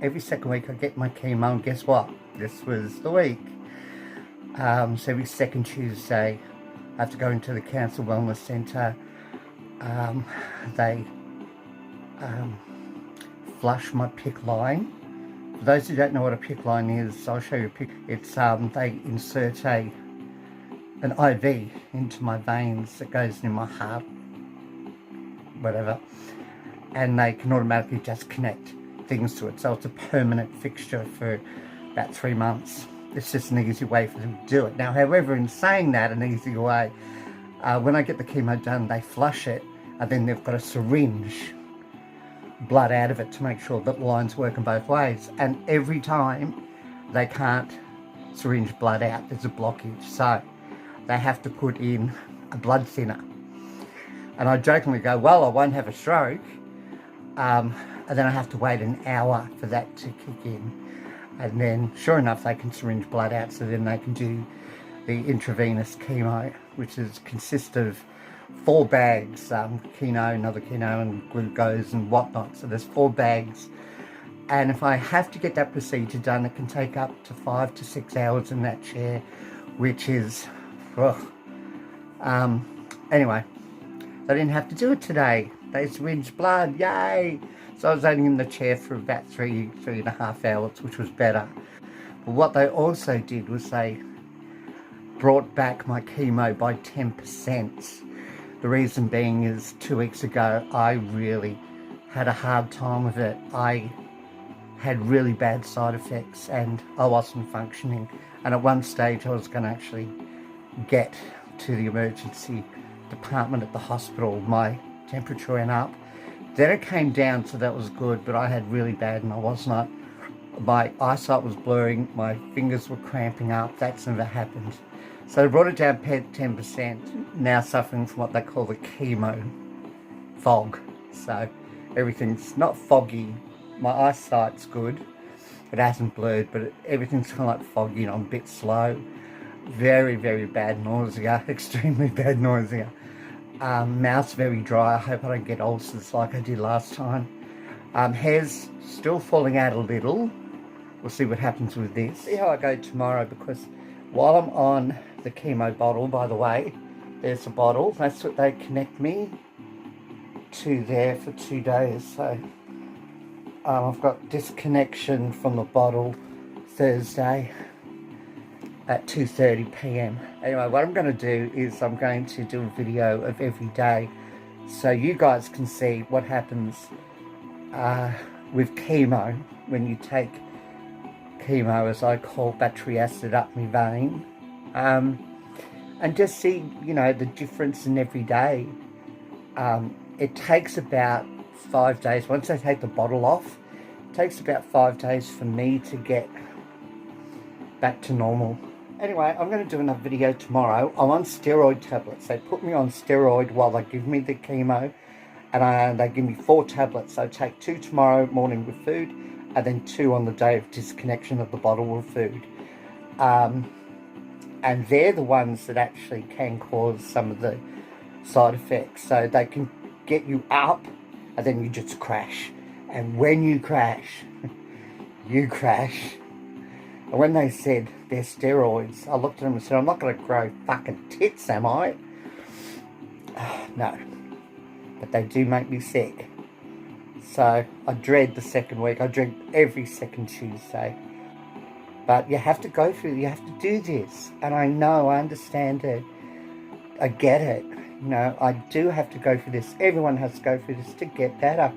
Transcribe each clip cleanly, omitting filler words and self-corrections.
every second week I get my chemo, and guess what? This was the week. So every second Tuesday I have to go into the Cancer Wellness Centre. They flush my PICC line. For those who don't know what a PICC line is, I'll show you a pic. It's they insert an IV into my veins that goes in my heart, whatever, and they can automatically just connect things to it. So it's a permanent fixture for about 3 months. It's just an easy way for them to do it. Now, however, in saying that, an easy way, when I get the chemo done, they flush it, and then they've got a syringe blood out of it to make sure that the line's working both ways. And every time they can't syringe blood out, there's a blockage. So they have to put in a blood thinner. And I jokingly go, well, I won't have a stroke. And then I have to wait an hour for that to kick in. And then, sure enough, they can syringe blood out, so then they can do the intravenous chemo, which consists of 4 bags, chemo, another chemo, and glucose and whatnot. So there's 4 bags. And if I have to get that procedure done, it can take up to 5 to 6 hours in that chair, which is, anyway, I didn't have to do it today. They syringed blood, yay! So I was only in the chair for about 3.5 hours, which was better. But what they also did was they brought back my chemo by 10%. The reason being is 2 weeks ago, I really had a hard time with it. I had really bad side effects and I wasn't functioning. And at one stage I was going to actually get to the emergency department at the hospital. My temperature went up. Then it came down, so that was good, but I had really bad and I was not. My eyesight was blurring, my fingers were cramping up. That's never happened. So they brought it down 10%, now suffering from what they call the chemo fog. So everything's not foggy. My eyesight's good. It hasn't blurred, but everything's kind of like foggy and I'm a bit slow. Very, very bad nausea, extremely bad nausea. Mouth's very dry. I hope I don't get ulcers like I did last time. Hair's still falling out a little. We'll see what happens with this. See how I go tomorrow, because while I'm on the chemo bottle, by the way, there's a bottle. That's what they connect me to there for 2 days. So I've got disconnection from the bottle Thursday at 2:30 p.m. Anyway, what I'm going to do is I'm going to do a video of every day so you guys can see what happens with chemo when you take chemo, as I call battery acid up my vein, and just see, you know, the difference in every day. It takes about 5 days. Once I take the bottle off, it takes about 5 days for me to get back to normal. Anyway, I'm going to do another video tomorrow. I'm on steroid tablets. They put me on steroid while they give me the chemo, and they give me 4 tablets. So I take 2 tomorrow morning with food, and then 2 on the day of disconnection of the bottle with food. And they're the ones that actually can cause some of the side effects. So they can get you up, and then you just crash. And when you crash, you crash. And when they said they're steroids, I looked at them and said, I'm not going to grow fucking tits, am I? No. But they do make me sick. So I dread the second week. I dread every second Tuesday. But you have to go through, you have to do this. And I know, I understand it. I get it. You know, I do have to go through this. Everyone has to go through this to get better.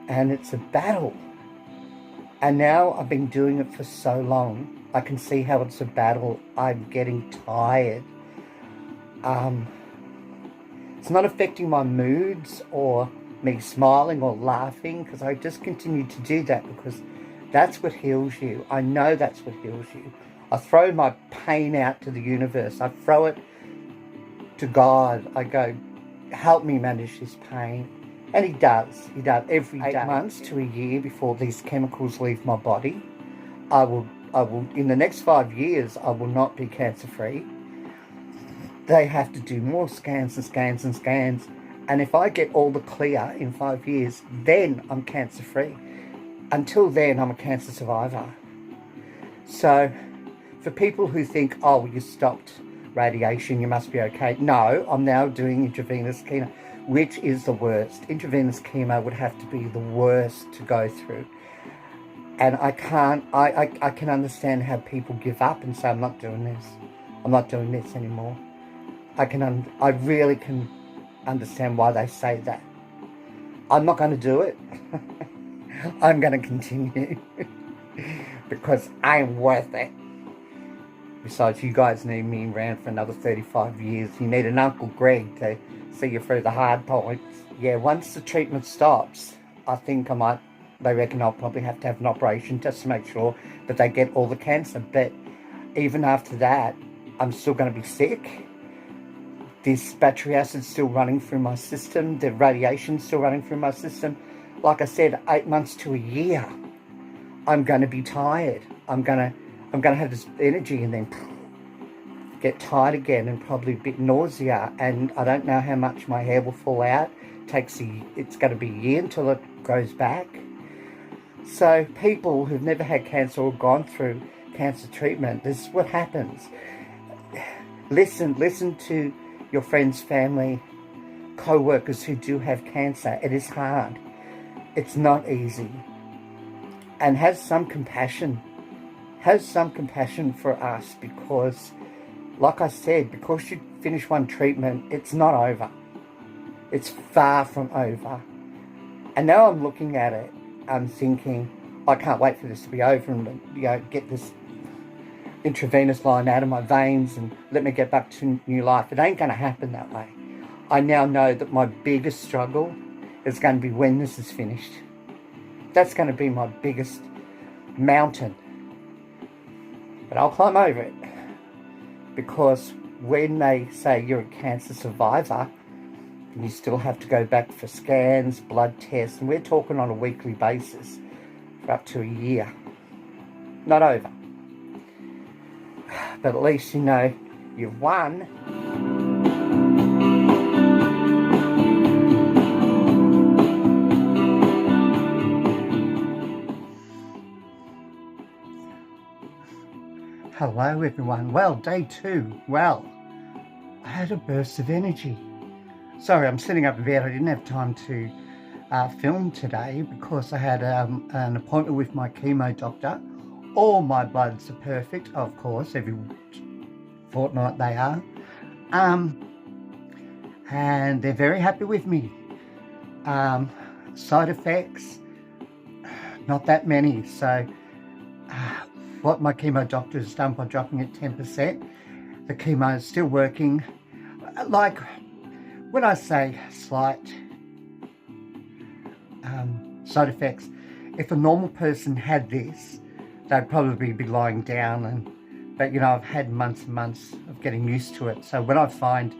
And it's a battle. And now I've been doing it for so long, I can see how it's a battle. I'm getting tired. It's not affecting my moods or me smiling or laughing, because I just continue to do that because that's what heals you. I know that's what heals you. I throw my pain out to the universe. I throw it to God. I go, help me manage this pain. And he does. He does every 8 months to a year before these chemicals leave my body. I will, in the next 5 years, I will not be cancer-free. They have to do more scans and scans and scans. And if I get all the clear in 5 years, then I'm cancer-free. until then, I'm a cancer survivor. So for people who think, oh, you stopped radiation, you must be okay. No, I'm now doing intravenous chemo, which is the worst. Intravenous chemo would have to be the worst to go through. And I can understand how people give up and say, I'm not doing this. I'm not doing this anymore. I really can understand why they say that. I'm not going to do it. I'm going to continue because I'm worth it. Besides, you guys need me around for another 35 years. You need an Uncle Greg to see you through the hard points. Yeah, once the treatment stops, I think they reckon I'll probably have to have an operation just to make sure that they get all the cancer. But even after that, I'm still going to be sick. This battery acid's still running through my system. The radiation's still running through my system. Like I said, 8 months to a year, I'm going to be tired. I'm going to have this energy and then get tired again and probably a bit nausea. And I don't know how much my hair will fall out. It's going to be a year until it grows back. So people who've never had cancer or gone through cancer treatment, this is what happens. Listen to your friends, family, co-workers who do have cancer. It is hard. It's not easy. And have some compassion. Have some compassion for us because, like I said, because you finish one treatment, it's not over. It's far from over. And now I'm looking at it, I'm thinking, I can't wait for this to be over and get this intravenous line out of my veins and let me get back to new life. It ain't going to happen that way. I now know that my biggest struggle is going to be when this is finished. That's going to be my biggest mountain. But I'll climb over it. Because when they say you're a cancer survivor, you still have to go back for scans, blood tests, and we're talking on a weekly basis for up to a year. Not over. But at least you know you've won. Hello everyone. Well, day 2. Well, I had a burst of energy. Sorry, I'm sitting up in bed. I didn't have time to film today because I had an appointment with my chemo doctor. All my bloods are perfect, of course, every fortnight they are. And they're very happy with me. Side effects, not that many. So what my chemo doctor has done by dropping it 10%, the chemo is still working. Like, when I say slight side effects, if a normal person had this, they'd probably be lying down. But I've had months and months of getting used to it. So when I find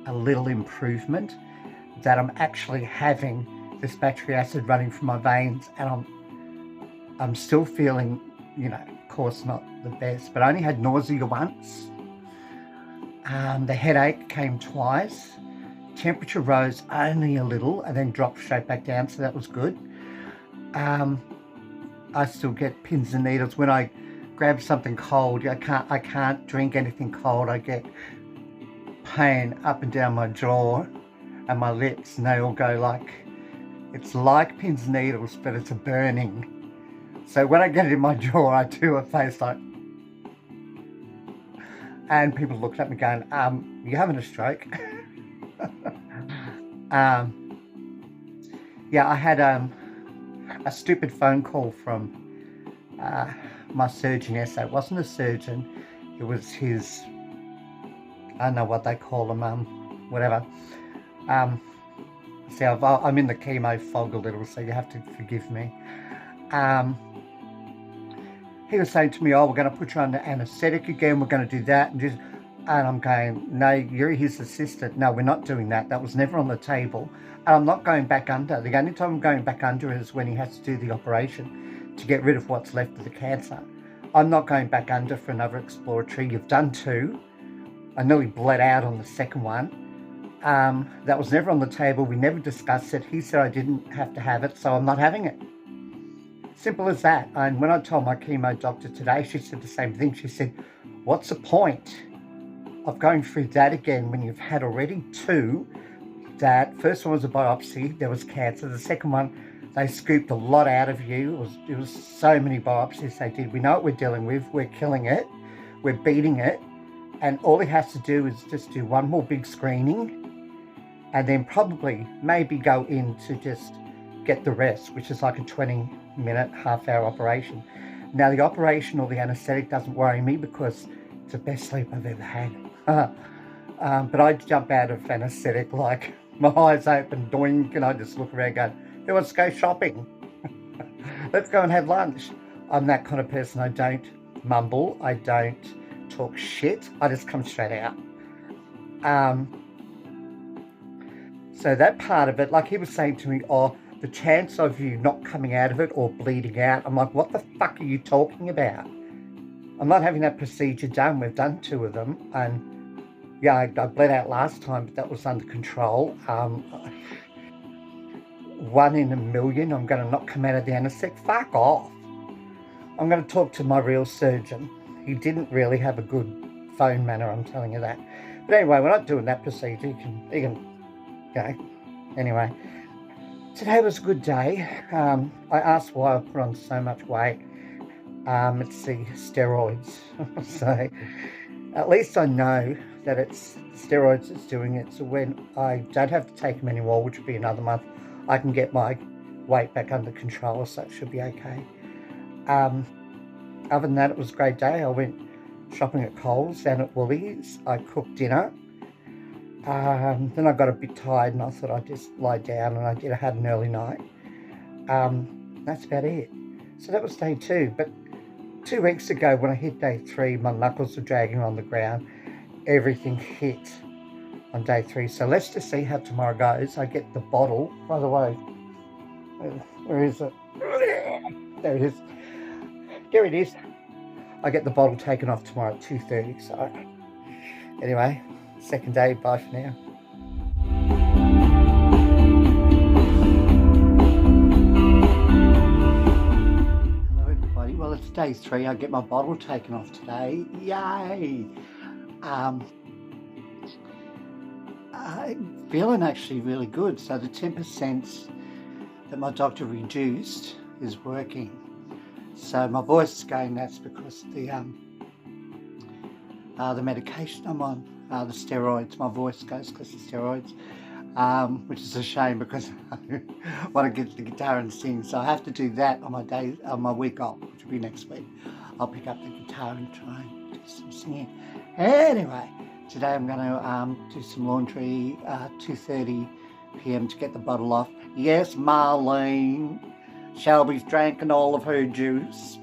a little improvement, that I'm actually having this battery acid running through my veins, and I'm still feeling, of course not the best, but I only had nausea once. The headache came twice. Temperature rose only a little and then dropped straight back down, so that was good. I still get pins and needles when I grab something cold. I can't drink anything cold. I get pain up and down my jaw and my lips, and they all go like, it's like pins and needles, but it's a burning. So when I get it in my jaw, I do a face like, and people look at me going, you having a stroke? Yeah, I had a stupid phone call from my surgeon yesterday. It wasn't a surgeon, it was his, I don't know what they call them, whatever. See, I'm in the chemo fog a little, so you have to forgive me. He was saying to me, oh, we're going to put you under anaesthetic again, we're going to do that, and I'm going, no, you're his assistant. No, we're not doing that. That was never on the table. And I'm not going back under. The only time I'm going back under is when he has to do the operation to get rid of what's left of the cancer. I'm not going back under for another exploratory. You've done 2. I nearly bled out on the second one. That was never on the table. We never discussed it. He said I didn't have to have it, so I'm not having it. Simple as that. And when I told my chemo doctor today, she said the same thing. She said, what's the point of going through that again when you've had already 2? That first one was a biopsy, there was cancer. The second one, they scooped a lot out of you. It was so many biopsies they did. We know what we're dealing with. We're killing it. We're beating it. And all he has to do is just do one more big screening and then probably maybe go in to just get the rest, which is like a 20-minute, half-hour operation. Now, the operation or the anaesthetic doesn't worry me because it's the best sleep I've ever had. But I jump out of anaesthetic like my eyes open, doink, and I just look around going, who wants to go shopping? Let's go and have lunch. I'm that kind of person. I don't mumble. I don't talk shit. I just come straight out. So that part of it, like he was saying to me, oh, the chance of you not coming out of it or bleeding out. I'm like, what the fuck are you talking about? I'm not having that procedure done. We've done 2 of them. And yeah, I bled out last time, but that was under control. 1 in a million, I'm going to not come out of the anaesthetic. Fuck off. I'm going to talk to my real surgeon. He didn't really have a good phone manner, I'm telling you that. But anyway, we're not doing that procedure. You can go. Anyway, today was a good day. I asked why I put on so much weight. It's the steroids. So at least I know that it's steroids that's doing it. So when I don't have to take them anymore, which will be another month, I can get my weight back under control, so it should be okay. Other than that, it was a great day. I went shopping at Coles, down at Woolies. I cooked dinner. Then I got a bit tired and I thought I'd just lie down, and I did. I had an early night. That's about it. So that was day 2. But 2 weeks ago when I hit day 3, my knuckles were dragging on the ground. Everything hit on day 3. So let's just see how tomorrow goes. I get the bottle. By the way, where is it? There it is. There it is. I get the bottle taken off tomorrow at 2:30. So anyway, second day. Bye for now. Hello everybody. Well, it's day 3. I get my bottle taken off today. Yay! I'm feeling actually really good. So the 10% that my doctor reduced is working. So my voice is going, that's because the medication I'm on, the steroids, my voice goes because of steroids, which is a shame because I want to get the guitar and sing. So I have to do that on my week off, which will be next week. I'll pick up the guitar and try and do some singing. Anyway, today I'm going to do some laundry, 2:30 p.m. to get the bottle off. Yes, Marlene. Shelby's drinking all of her juice.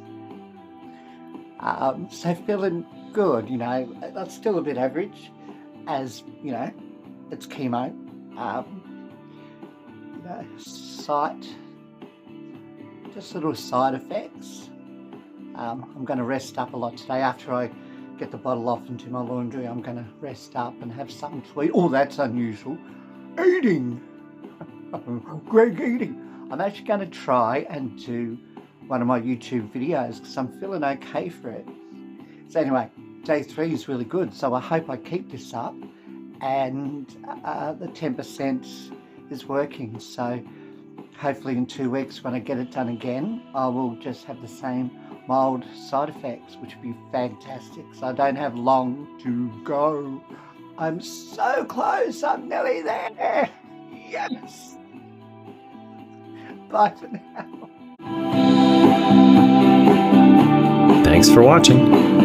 So feeling good, you know. That's still a bit average, as, you know, it's chemo. You know, just little side effects. I'm going to rest up a lot today. After I get the bottle off and do my laundry, I'm going to rest up and have something to eat. Oh, that's unusual. Eating. Greg eating. I'm actually going to try and do one of my YouTube videos because I'm feeling okay for it. So anyway, day 3 is really good. So I hope I keep this up, and the 10% is working. So hopefully in 2 weeks when I get it done again, I will just have the same mild side effects, which would be fantastic. So I don't have long to go. I'm so close. I'm nearly there. Yes. Bye for now. Thanks for watching.